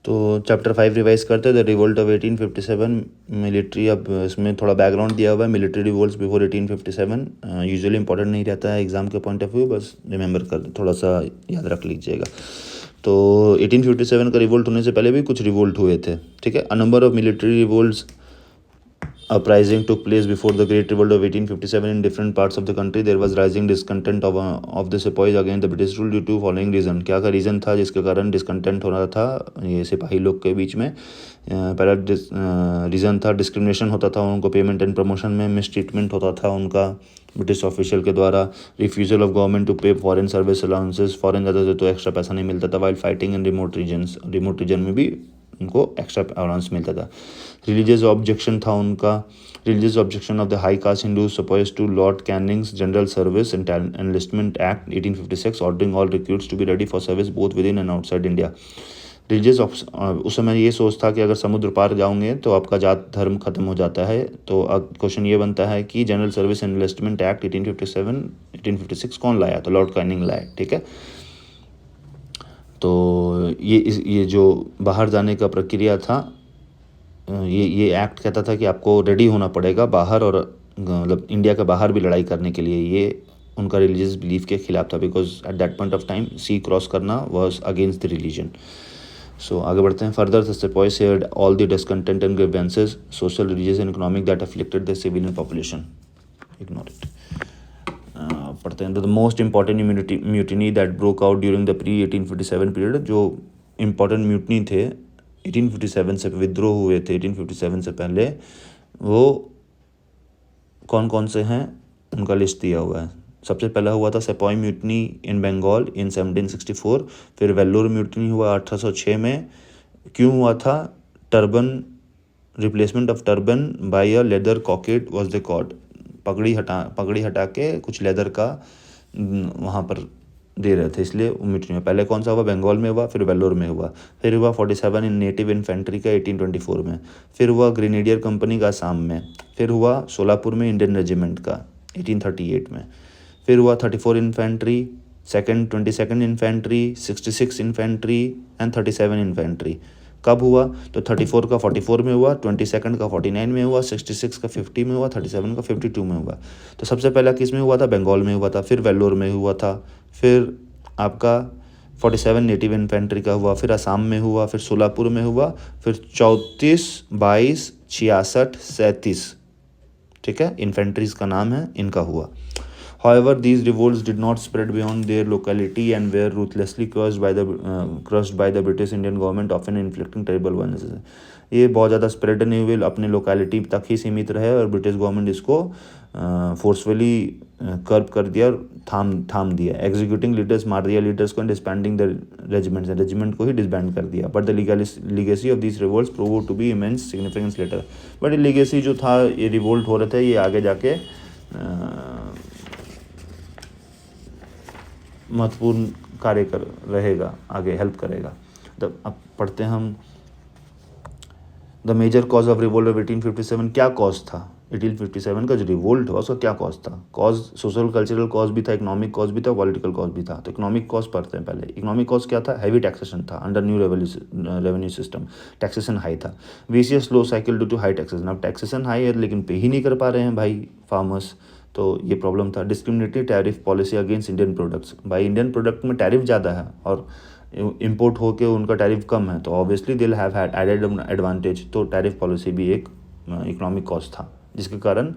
तो chapter 5 revise करते हैं, द रिवोल्ट ऑफ 1857 मिलिट्री। अब इसमें थोड़ा बैकग्राउंड दिया हुआ है, military revolts before 1857। Usually important नहीं रहता है एग्जाम के पॉइंट ऑफ व्यू, बस रिमेंबर कर थोड़ा सा याद रख लीजिएगा। तो 1857 का रिवोल्ट होने से पहले भी कुछ रिवोल्ट हुए थे, ठीक है। A number of military revolts uprising took place before the Great Revolt of 1857 in different parts of the country. There was rising discontent of the sepoys against the British rule due to following reason। क्या का reason था जिसके कारण discontent हो रहा था ये सिपाही लोग के बीच में? पहला रीज़न था डिस्क्रिमिनेशन होता था उनको पेमेंट एंड प्रमोशन में, मिसट्रीटमेंट होता था उनका ब्रिटिश ऑफिशियल के द्वारा, refusal of government to pay foreign service allowances, foreign जाते थे तो एक्स्ट्रा पैसा नहीं मिलता था, while fighting in remote region में भी उनको एक्स्ट्रा अलाउंस मिलता था। रिलीजियस ऑब्जेक्शन था उनका, religious objection of the high caste Hindus suppose to Lord Canning's general service and enlistment act 1856 ordering all recruits to be ready for service both within and outside India. Religious उस समय ये सोच था कि अगर समुद्र पार जाओगे तो आपका जात धर्म खत्म हो जाता है। तो अब क्वेश्चन ये बनता है कि जनरल सर्विस एनलिस्टमेंट एक्ट 1856 कौन लाया? तो लॉर्ड कैनिंग लाया, ठीक है। तो ये जो बाहर जाने का प्रक्रिया था, ये एक्ट कहता था कि आपको रेडी होना पड़ेगा बाहर, और मतलब इंडिया के बाहर भी लड़ाई करने के लिए। ये उनका रिलीजियस बिलीफ के खिलाफ था, because at that point of time sea cross करना was against the religion. So आगे बढ़ते हैं। Further the sepoy shared all the discontent and grievances social, religious and economic that afflicted the civilian population. Ignore it. पढ़ते हैं। The most important mutiny that broke out during the pre 1857 period. जो important mutiny थे 1857 से, विद्रोह हुए थे 1857 से पहले, वो कौन कौन से हैं उनका लिस्ट दिया हुआ है। सबसे पहला हुआ था सेपॉय म्यूटनी इन बंगाल इन 1764। फिर वेल्लोर म्यूटनी हुआ 1806 में। क्यों हुआ था? Turban, replacement of turban by a leather cockade was the cause. पगड़ी हटा के कुछ लेदर का वहाँ पर दे रहे थे, इसलिए म्यूटनी में। पहले कौन सा हुआ? बंगाल में हुआ, फिर वेल्लोर में हुआ, फिर हुआ 47 इन नेटिव इन्फेंट्री का 1824 में, फिर हुआ ग्रेनेडियर कंपनी का आसाम में, फिर हुआ सोलापुर में इंडियन रेजिमेंट का 1838 में, फिर हुआ 34 infantry, 22nd infantry, 66 infantry and 37 infantry. कब हुआ? तो 34 का 44 में हुआ, 22nd का 49 में हुआ, 66 का 50 में हुआ, 37 का 52 में हुआ। तो सबसे पहला किस में हुआ था? बंगाल में हुआ था, फिर वेल्लोर में हुआ था, फिर आपका 47 नेटिव इन्फेंट्री का हुआ, फिर असम में हुआ, फिर सोलापुर में हुआ, फिर 34, 22, 66, 37, ठीक है, इन्फेंट्रीज का नाम है, इनका हुआ। However, these revolts did not spread beyond their locality and were ruthlessly crushed by the British Indian government, often inflicting terrible violence। ये बहुत ज़्यादा स्प्रेड नहीं हुए, अपने लोकेलिटी तक ही सीमित रहे, और ब्रिटिश गवर्नमेंट इसको फोर्सफुली कर्ब कर दिया, थाम दिया। एग्जीक्यूटिंग लीडर्स, मार दिया लीडर्स को, एंड डिसबैंडिंग द रेजिमेंट को ही डिसबैंड कर दिया। But the legacy of this revolts prove to be immense significance later. But ये लीगेसी जो था, ये रिवोल्ट हो रहे थे, ये आगे जाके महत्वपूर्ण कार्य कर रहेगा, आगे हेल्प करेगा। अब पढ़ते हैं हम। The major cause of revolt of 1857। क्या कॉज था 1857 का जो रिवोल्ट हुआ, उसका क्या कॉज था? कॉज सोशल कल्चरल कॉज भी था, इकोनॉमिक कॉज भी था, पॉलिटिकल कॉज भी था। तो इकोनॉमिक कॉज पढ़ते हैं पहले। इकोनॉमिक कॉज क्या था? हैवी टैक्सेशन था under new revenue system, taxation high था। Vicious low cycle due to high taxation. अब टैक्सेशन हाई है लेकिन पे ही नहीं कर पा रहे हैं भाई फार्मर्स, तो ये प्रॉब्लम था। Discriminatory tariff policy against Indian products. भाई इंडियन प्रोडक्ट में टैरिफ ज़्यादा है और इंपोर्ट होके उनका टैरिफ कम है, तो obviously they have had added advantage. तो टैरिफ पॉलिसी भी एक इकोनॉमिक कॉज था, जिसके कारण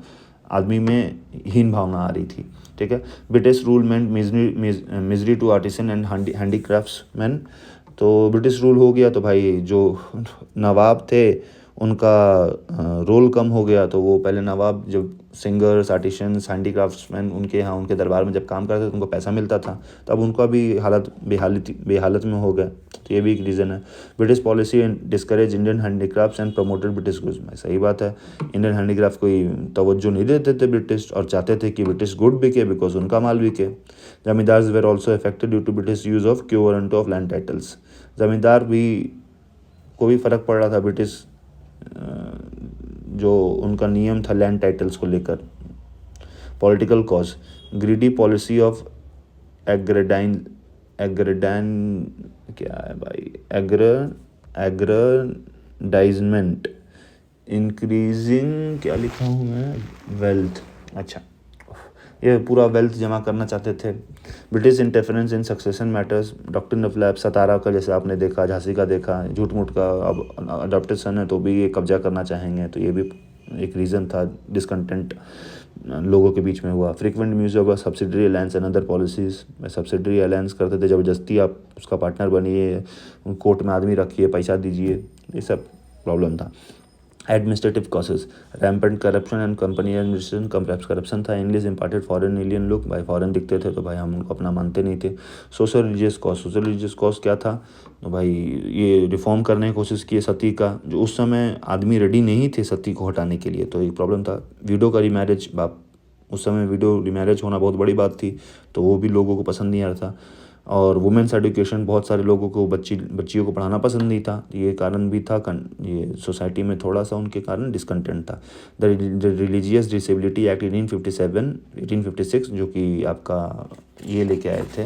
आदमी में हीन भावना आ रही थी, ठीक है। British rule meant misery to artisan and handicraftsman. तो ब्रिटिश रूल हो गया तो भाई जो नवाब थे उनका रोल कम हो गया। तो वो पहले नवाब जब सिंगर्स, आर्टिशंस, हैंडीक्राफ्ट्समैन उनके यहाँ उनके दरबार में जब काम करते थे तो उनको पैसा मिलता था, तब उनका भी हालत बेहालत में हो गया। तो ये भी एक रीज़न है। British policy and discourage Indian handicrafts and promoted British goods. सही बात है, इंडियन हैंडीक्राफ्ट कोई तवज्जो नहीं देते थे ब्रिटिश, और चाहते थे कि ब्रिटिश गुड बिके बिकॉज उनका माल बिके। Zamindars were also affected due to British use of quo warranto of land titles. Zamindar भी को भी फ़र्क पड़ रहा था ब्रिटिश जो उनका नियम था लैंड टाइटल्स को लेकर। Political cause, greedy policy of aggrandizement क्या है भाई, एग्रेंडाइजमेंट, इंक्रीजिंग, क्या लिखा हूँ मैं, वेल्थ, अच्छा ये पूरा वेल्थ जमा करना चाहते थे। British interference in succession matters, doctrine of lapse, Satara का जैसे आपने देखा, झांसी का देखा, झूठ मूठ का अब अडॉप्टेड सन है तो भी ये कब्जा करना चाहेंगे, तो ये भी एक रीज़न था डिसकंटेंट लोगों के बीच में हुआ। Frequent use of subsidiary alliance and other policies, subsidiary alliance करते थे, ज़बरदस्ती आप उसका पार्टनर बनिए, कोर्ट में आदमी रखिए, पैसा दीजिए, ये सब प्रॉब्लम था। Administrative causes, rampant corruption and company administration, कम करप्शन था। English imparted foreign alien look, भाई फॉरेन दिखते थे तो भाई हम उनको अपना मानते नहीं थे। सोशल रिलीजियस कॉज क्या था, तो भाई ये रिफॉर्म करने की कोशिश की सती का, जो उस समय आदमी रेडी नहीं थे सती को हटाने के लिए, तो एक प्रॉब्लम था। वीडो का रीमैरिज, उस समय वीडो रीमैरिज होना बहुत बड़ी बात थी, तो वो भी लोगों को पसंद नहीं आ रहा था। और वुमेन्स एजुकेशन, बहुत सारे लोगों को बच्चियों को पढ़ाना पसंद नहीं था, ये कारण भी था। ये सोसाइटी में थोड़ा सा उनके कारण डिसकंटेंट था। द रिलीजियस डिसेबिलिटी एक्ट 1856, जो कि आपका ये लेके आए थे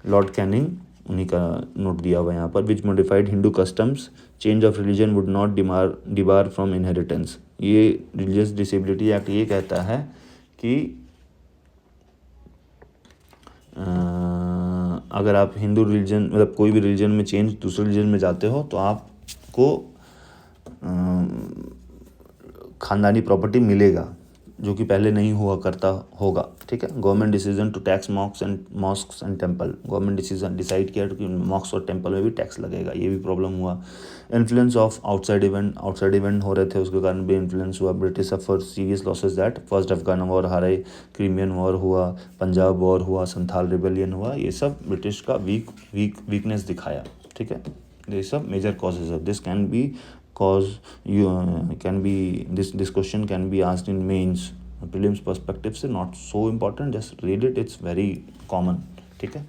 लॉर्ड कैनिंग, उन्हीं का नोट दिया हुआ यहाँ पर। Which modified Hindu customs, change of religion would not debar from inheritance. ये रिलीजियस डिसेबिलिटी एक्ट ये कहता है कि अगर आप हिंदू रिलीजन मतलब कोई भी रिलीजन में चेंज दूसरे रिलीजन में जाते हो तो आपको ख़ानदानी प्रॉपर्टी मिलेगा, जो कि पहले नहीं हुआ करता होगा, ठीक है। Government decision to tax mosques and temple, government decide किया कि मॉस्क और टेम्पल में भी टैक्स लगेगा, ये भी प्रॉब्लम हुआ। इन्फ्लुएंस ऑफ आउटसाइड इवेंट हो रहे थे, उसके कारण भी इन्फ्लुएंस हुआ। British suffer serious losses that, first Afghan war हारे, क्रीमियन वॉर हुआ, पंजाब वॉर हुआ, संथाल रिबेलियन हुआ, ये सब ब्रिटिश का वीकनेस दिखाया, ठीक है। ये सब major causes of this can be cause you this question can be asked in mains, prelims perspective से, not so important, just read it, it's very common, ठीक है।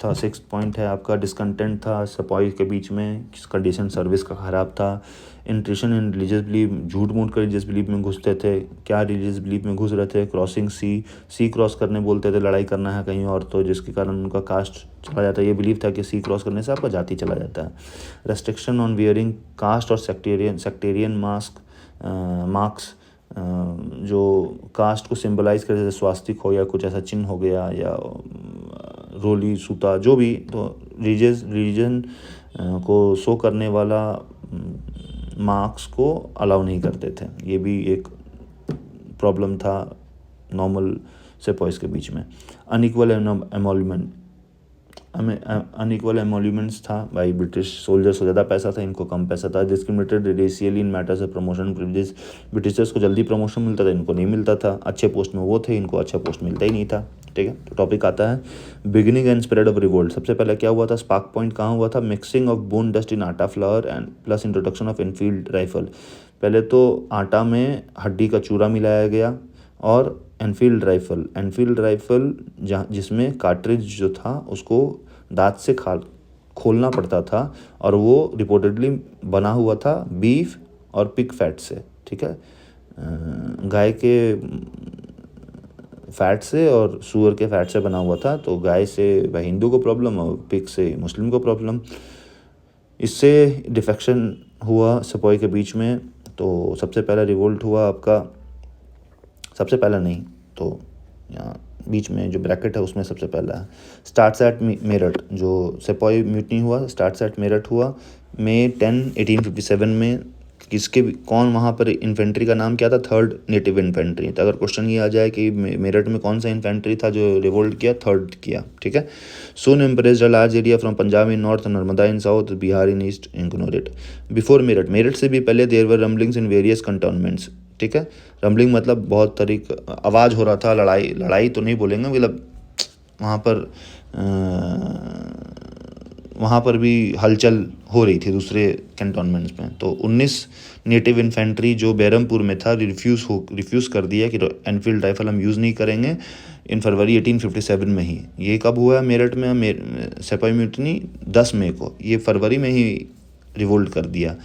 था 6 पॉइंट है आपका, डिसकंटेंट था सपाई के बीच में, कंडीशन सर्विस का ख़राब था। इंट्रेशन इन रिलीजियस बिलीफ, झूठ मूठ कर रिलीजियस बिलीफ में घुसते थे। क्या रिलीजियस बिलीफ में घुस रहे थे, क्रॉसिंग सी क्रॉस करने बोलते थे, लड़ाई करना है कहीं और, तो जिसके कारण उनका कास्ट चला जाता है। ये बिलीव था कि सी क्रॉस करने से आपका जाति चला जाता है। रेस्ट्रिक्शन ऑन वियरिंग कास्ट और सेक्टेरियन मार्क्स, जो कास्ट को सिंबलाइज करते थे, स्वास्तिक हो या कुछ ऐसा चिन्ह हो गया, या रोली सूता, जो भी, तो रिलीजन को शो करने वाला मार्क्स को अलाउ नहीं करते थे। ये भी एक प्रॉब्लम था नॉर्मल सेपॉइस के बीच में। अनइक्वल एमोल्यूमेंट्स था, भाई ब्रिटिश सोल्जर्स को ज़्यादा पैसा था, इनको कम पैसा था। Discriminated racially in matters of promotion privilege, Britishers को जल्दी प्रमोशन मिलता था, इनको नहीं मिलता था। अच्छे पोस्ट में वो थे, इनको अच्छा पोस्ट मिलता ही नहीं था, ठीक है। तो टॉपिक आता है beginning and spread of revolt. सबसे पहले क्या हुआ था, स्पार्क पॉइंट कहाँ हुआ था, mixing of bone dust in atta flour and plus introduction of Enfield rifle. पहले तो आटा में हड्डी का चूरा मिलाया गया, और एनफील्ड राइफल जिसमें कार्ट्रिज जो था उसको दांत से खोलना पड़ता था, और वो रिपोर्टेडली बना हुआ था बीफ और पिग फैट से, ठीक है। गाय के फैट से और सूअर के फैट से बना हुआ था, तो गाय से भाई हिंदू को प्रॉब्लम और पिग से मुस्लिम को प्रॉब्लम। इससे डिफेक्शन हुआ सपोई के बीच में। तो सबसे पहला रिवोल्ट हुआ आपका, सबसे पहला नहीं तो यहाँ बीच में जो ब्रैकेट है उसमें सबसे पहला है, स्टार्ट्स एट मेरठ। जो सेपॉय म्यूटनी हुआ स्टार्ट्स एट मेरठ हुआ मई 10, 1857 में। कौन वहाँ पर इन्फेंट्री का नाम क्या था, थर्ड नेटिव इन्फेंट्री। तो अगर क्वेश्चन ये आ जाए कि मेरठ में कौन सा इन्फेंट्री था जो रिवोल्ट किया, थर्ड किया, ठीक है। Soon embraced a large area from Punjab in north, Narmada in south, Bihar in east, ignore it. Before Meerut से भी पहले there were rumblings in various cantonments, ठीक है। रम्बलिंग मतलब बहुत आवाज़ हो रहा था, लड़ाई तो नहीं बोलेंगे, मतलब वहाँ पर भी हलचल हो रही थी दूसरे कैंटोनमेंट्स में। तो 19 नेटिव इन्फेंट्री जो बैरमपुर में था रिफ्यूज़ कर दिया कि एनफील्ड राइफल हम यूज़ नहीं करेंगे, इन फरवरी 1857 में ही। ये कब हुआ मेरठ में सेपॉय म्यूटनी, 10 मई को, ये फरवरी में ही रिवोल्ट कर दिया।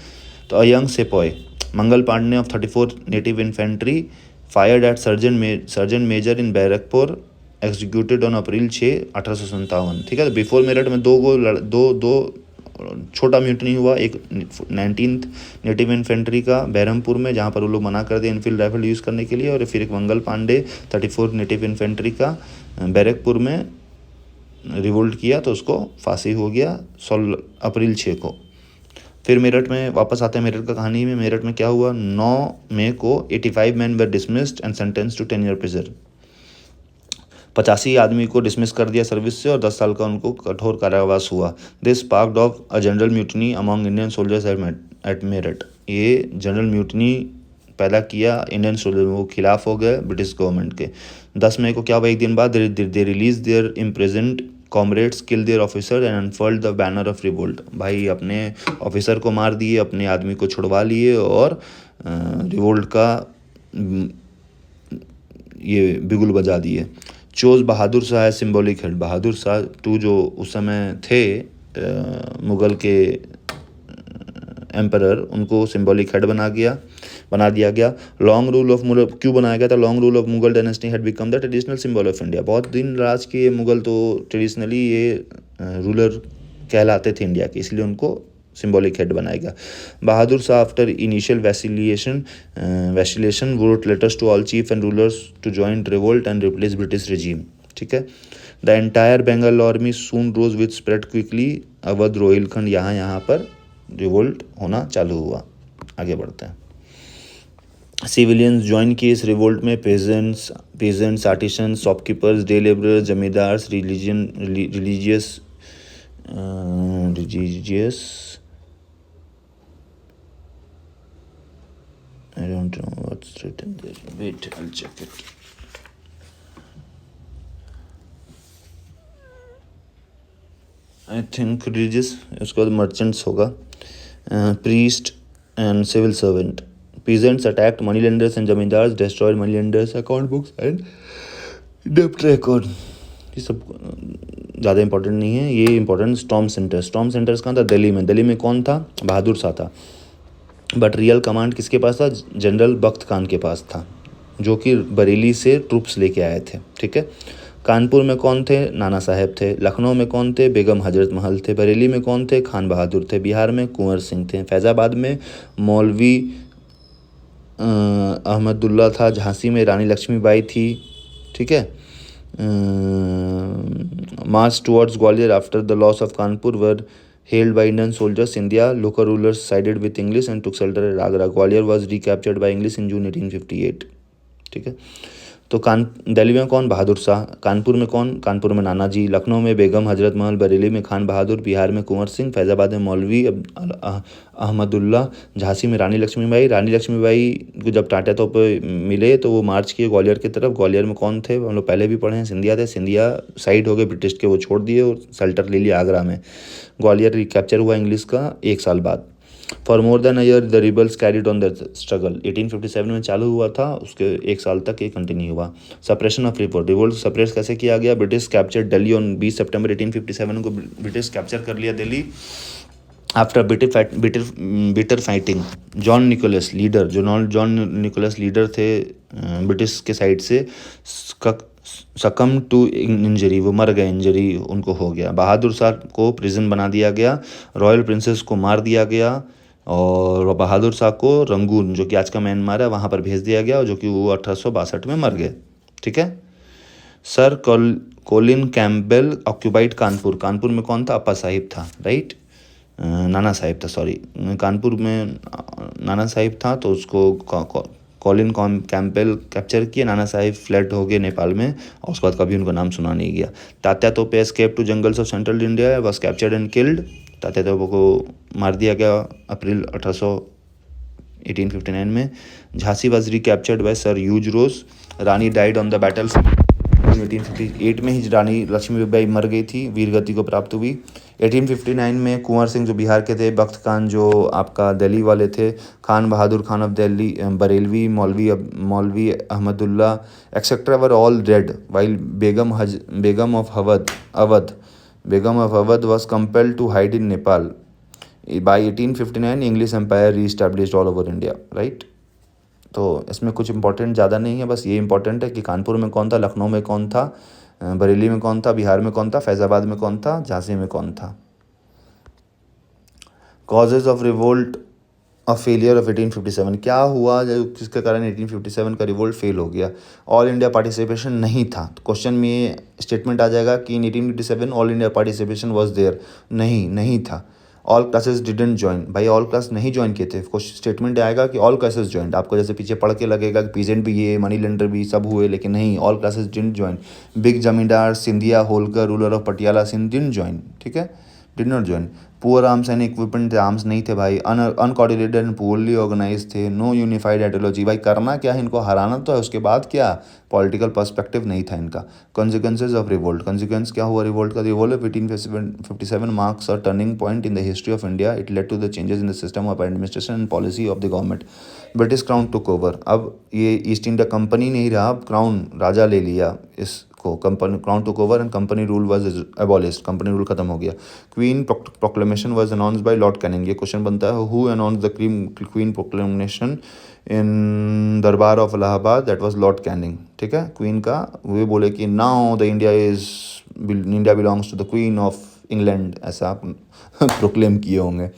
तो a young sepoy Mangal Pandey of 34 native infantry fired at surgeon major in Barrackpore, executed on April 6, 1857, ठीक है। बिफोर मेरठ में दो छोटा म्यूटनी हुआ एक 19th नेटिव इन्फेंट्री का बहरमपुर में, जहाँ पर वो लोग मना कर दिए इनफील्ड राइफल यूज़ करने के लिए। और फिर एक मंगल पांडे 34 नेटिव इन्फेंट्री का बैरकपुर में रिवोल्ट किया तो उसको फांसी हो गया 16 अप्रैल 6 को। फिर मेरठ में वापस आते हैं मेरठ का कहानी में। मेरठ में क्या हुआ, 9 मई को 85 man were dismissed and sentence to 10 year prison. 85 आदमी को डिसमिस कर दिया सर्विस से और 10 साल का उनको कठोर कारावास हुआ। This sparked off a general mutiny among Indian soldiers at Meerut. ये जनरल म्यूटनी पैदा किया इंडियन सोल्जर, वो खिलाफ हो गए ब्रिटिश गवर्नमेंट के। 10 मई को क्या हुआ, एक दिन बाद they release their imprisoned comrades, kill their officer and unfurled the banner of revolt. भाई अपने ऑफिसर को मार दिए, अपने आदमी को छुड़वा लिए और रिवोल्ट का ये बिगुल बजा दिए। Chose Bahadur Shah symbolic head. Bahadur Shah two जो उस समय थे मुग़ल के एम्परर, उनको सिंबॉलिक हेड बना दिया गया। लॉन्ग रूल ऑफ मुगल क्यों बनाया गया था, long rule of Mughal dynasty had become the traditional symbol of India. बहुत दिन राज किए मुगल तो ट्रेडिशनली ये रूलर कहलाते थे इंडिया के, इसलिए उनको सिंबॉलिक हेड बनाया गया। Bahadur Shah after initial vacillation wrote letters to all chief and rulers to join revolt and replace British regime. ठीक है। The entire Bengal army soon rose with spread quickly. Awadh Rohilkhand यहाँ पर रिवोल्ट होना चालू हुआ। आगे बढ़ते हैं। सिविलियंस ज्वाइन किए इस रिवोल्ट में, pageants, artisans, shopkeepers, day labourers, zamindars, religious I don't know what's written there. Wait, I'll check it. I think religious, उसके बाद merchants होगा, priest and civil servant. Peasants attacked moneylenders and zamindars, destroyed moneylenders' account books and debt record. ये सब ज़्यादा important नहीं है। ये important storm centres कहाँ था, दिल्ली में कौन था, बहादुर शाह था। बट रियल कमांड किसके पास था, जनरल बख्त खान के पास था, जो कि बरेली से ट्रूप्स लेके आए थे। ठीक है। कानपुर में कौन थे, नाना साहेब थे। लखनऊ में कौन थे, बेगम हजरत महल थे। बरेली में कौन थे, खान बहादुर थे। बिहार में कुंवर सिंह थे। फैज़ाबाद में मौलवी अहमदुल्ला था। झांसी में रानी लक्ष्मीबाई थी। ठीक है। March towards Gwalior after the loss of Kanpur were hailed by Indian soldiers. India local rulers sided with English and took shelter at Agra. Gwalior was recaptured by English in June 1858. ठीक है। तो दिल्ली में कौन, बहादुर शाह। कानपुर में कौन, कानपुर में नाना जी। लखनऊ में बेगम हजरत महल। बरेली में खान बहादुर। बिहार में कुंवर सिंह। फैज़ाबाद में मौलवी अहमदुल्ला। झांसी में रानी लक्ष्मीबाई को जब टाटा तोप मिले तो वो मार्च किए ग्वालियर की तरफ। ग्वालियर में कौन थे, हम लोग पहले भी पढ़े हैं, सिंधिया थे। सिंधिया साइड हो गए ब्रिटिश के, वो छोड़ दिए और शेल्टर ले लिया आगरा में। ग्वालियर रिकैप्चर हुआ इंग्लिश का 1 साल बाद। For more than a year the rebels carried on the struggle. 1857 में चालू हुआ था, उसके 1 साल तक ये कंटिन्यू हुआ। सप्रेशन ऑफ रिवोल्ट सप्रेस कैसे किया गया, ब्रिटिश कैप्चर दिल्ली ऑन 20 सितंबर 1857 को ब्रिटिश कैप्चर कर लिया Delhi. After bitter fighting, John Nicholson leader थे ब्रिटिश के साइड से, सकम टू इंजरी, वो मर गए, इंजरी उनको हो गया। बहादुर शाह को प्रिजन बना दिया गया। रॉयल प्रिंसेस को मार दिया गया और बहादुर शाह को रंगून, जो कि आज का म्यांमार है, वहाँ पर भेज दिया गया, जो कि वो 1862 में मर गए। ठीक है। Sir Colin Campbell occupied Kanpur में कौन था, अप्पा साहिब था, राइट, नाना साहिब था, सॉरी, कानपुर में नाना साहिब था तो उसको कॉलिन कैम्पबेल कैप्चर किए। नाना साहिब फ्लड हो गए नेपाल में और उसके बाद कभी उनको नाम सुना नहीं गया। Tatya Tope escape to jungles of central India, was captured and killed. Tatya Tope को मार दिया गया अप्रैल 1859 में। Jhansi was recaptured by Sir Hugh Rose. Rani died on the battle 1858 में ही रानी लक्ष्मीबाई मर गई थी, वीरगति को प्राप्त हुई। 1859 में कुंवर सिंह जो बिहार के थे, बख्त खान जो आपका दिल्ली वाले थे, Khan Bahadur Khan of Delhi, Bareilvi, Maulvi Ahmadullah etcetera were all dead, while Begum of Awadh was compelled to hide in Nepal. By 1859 English empire reestablished all over India, right. तो इसमें कुछ इंपॉर्टेंट ज़्यादा नहीं है, बस ये इंपॉर्टेंट है कि कानपुर में कौन था, लखनऊ में कौन था, बरेली में कौन था, बिहार में कौन था, फैज़ाबाद में कौन था, झांसी में कौन था। Causes of revolt of failure of 1857, क्या हुआ जिसके कारण 1857 का रिवोल्ट फेल हो गया? ऑल इंडिया पार्टिसिपेशन नहीं था। तो क्वेश्चन में ये स्टेटमेंट आ जाएगा कि in 1857 all India participation was there. नहीं था। ऑल क्लासेस डिडेंट ज्वाइन, भाई ऑल क्लास नहीं ज्वाइन किए थे। स्टेटमेंट आएगा कि ऑल क्लासेस ज्वाइन, आपको जैसे पीछे पढ़ के लगेगा कि पीजेंट भी ये, मनी लेंडर भी सब हुए, लेकिन नहीं, all classes didn't join. Big zamindar, Scindia, Holkar, ruler of Patiala Sindh didn't join, ठीक है, did not join. Poor arms and equipment, arms नहीं थे भाई। अनकोऑर्डिनेटेड एंड पुअरली ऑर्गेनाइज थे। नो यूनिफाइड आइडियोलॉजी, भाई करना क्या है इनको, हराना तो है, उसके बाद क्या, पॉलिटिकल पर्सपेक्टिव नहीं था इनका। कॉन्सिक्वेंसेज ऑफ रिवोल्ट, कॉन्सिक्वेंस क्या हुआ रिवोल्ट का? Revolt of 1857 marks a turning point in the history of India. It led to the changes in the system of administration and policy of the government. British crown took over, अब ये east India company नहीं रहा, अब crown, राजा ले लिया इसको। Company, crown took over and company rule was abolished, company rule खत्म हो गया। Queen proclamation was announced by Lord Canning, ये क्वेश्चन बनता है, who announced the queen proclamation in darbar of Allahabad? That was Lord Canning, ठीक है। क्वीन का वे बोले कि now the India belongs to the queen of England, ऐसा प्रोक्लेम किए होंगे।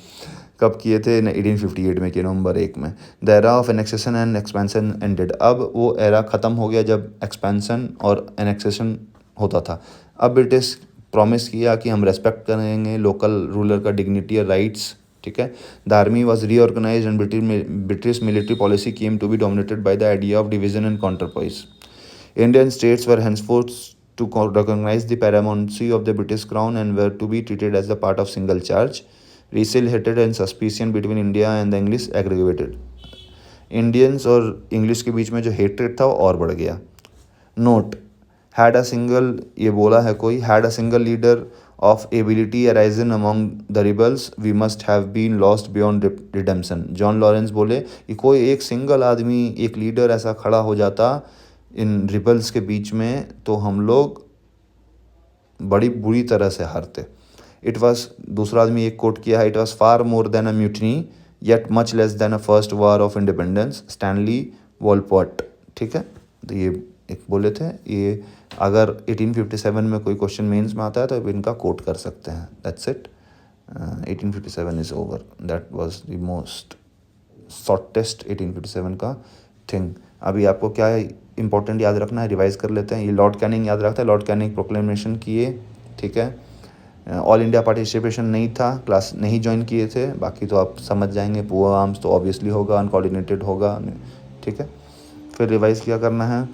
कब किए थे? 1858 में किए, नवंबर 1 में। The era of annexation and expansion ended, अब वो एरा ख़त्म हो गया जब एक्सपेंशन और एनेक्सेशन होता था। अब ब्रिटिश प्रॉमिस किया कि हम रेस्पेक्ट करेंगे लोकल रूलर का डिग्निटी और राइट्स, ठीक है। The army was reorganise and British military policy came to be dominated by the idea of division and counterpoise. Indian states were henceforth to recognize the paramountcy of the British Crown and were to be treated as a part of single charge. Racial hatred and suspicion between India and the English aggravated. Indians और English के बीच में जो hatred था वो और बढ़ गया। नोट, हैड अ सिंगल, ये बोला है कोई, had a single leader of ability arisen among the rebels we must have been lost beyond redemption. John Lawrence बोले कि कोई एक सिंगल आदमी, एक लीडर ऐसा खड़ा हो जाता इन रिबल्स के बीच में तो हम लोग बड़ी बुरी तरह से हारते। इट वॉज, दूसरा आदमी एक कोट किया है, it was far more than a mutiny yet much less than a first war of independence, Stanley Wolpert, ठीक है। तो ये एक बोले थे, ये अगर 1857 में कोई क्वेश्चन मेंस में आता है तो इनका कोट कर सकते हैं। That's it, 1857 is over. That was the most shortest 1857 का थिंग। अभी आपको क्या इंपॉर्टेंट याद रखना है, रिवाइज कर लेते हैं। ये लॉर्ड कैनिंग याद रखता है, लॉर्ड कैनिंग प्रोक्लेमेशन किए, ठीक है। ऑल इंडिया पार्टिसिपेशन नहीं था, क्लास नहीं ज्वाइन किए थे, बाकी तो आप समझ जाएंगे। पुअर आर्म्स तो ऑब्वियसली होगा, अनकोऑर्डिनेटेड होगा, ठीक है। फिर रिवाइज क्या करना है,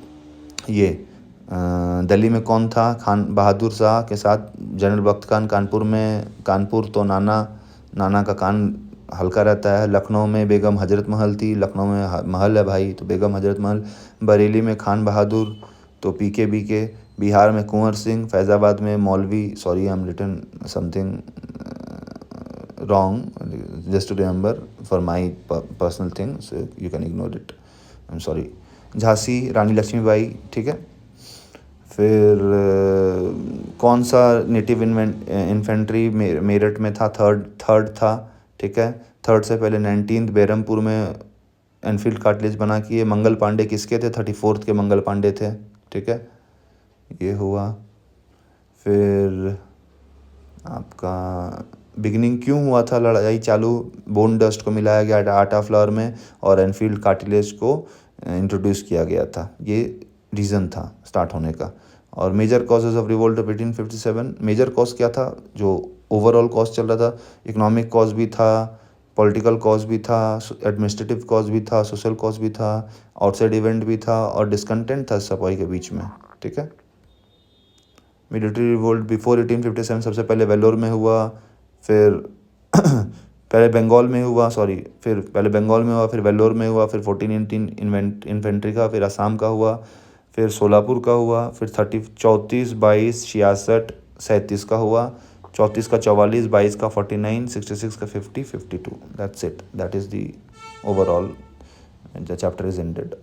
ये दिल्ली में कौन था? खान बहादुर शाह के साथ जनरल बख्त खान। कानपुर तो नाना का कान हल्का रहता है। लखनऊ में बेगम हजरत महल थी, लखनऊ में महल है भाई, तो बेगम हजरत महल। बरेली में खान बहादुर, तो पीके। बिहार में कुंवर सिंह। फैज़ाबाद में Maulvi, sorry I am written something wrong, just to remember for my personal thing, so you can ignore it, I am sorry. Jhansi Rani Lakshmibai, ठीक है। फिर कौन सा नेटिव इन्फेंट्री मेरठ में था? थर्ड था, ठीक है। थर्ड से पहले 19th बेरमपुर में एनफील्ड कार्टिलेज बना किए। मंगल पांडे किसके थे? 34th के मंगल पांडे थे, ठीक है। ये हुआ। फिर आपका बिगनिंग क्यों हुआ था लड़ाई चालू? बोन डस्ट को मिलाया गया आटा फ्लावर में और एनफील्ड कार्टिलेज को इंट्रोड्यूस किया गया था, ये रीज़न था स्टार्ट होने का। और major causes of revolt of 1857, major cause क्या था? जो ओवरऑल कॉज चल रहा था, इकोनॉमिक कॉज भी था, पॉलिटिकल कॉज भी था, एडमिनिस्ट्रेटिव कॉज भी था, सोशल कॉज भी था, आउटसाइड इवेंट भी था और डिसकंटेंट था सपाई के बीच में, ठीक है। मिलिट्री रिवोल्ट बिफोर 1857 सबसे पहले वेल्लोर में हुआ, फिर पहले बंगाल में हुआ, फिर वेल्लोर में हुआ, फिर 1418 इन्फेंट्री का, फिर असम का हुआ, फिर सोलापुर का हुआ, फिर 34, 22, 66, 37 का हुआ, 34 का 44, 22 का 49, 66 का 50, 52। That's it, that is the overall, the chapter is ended.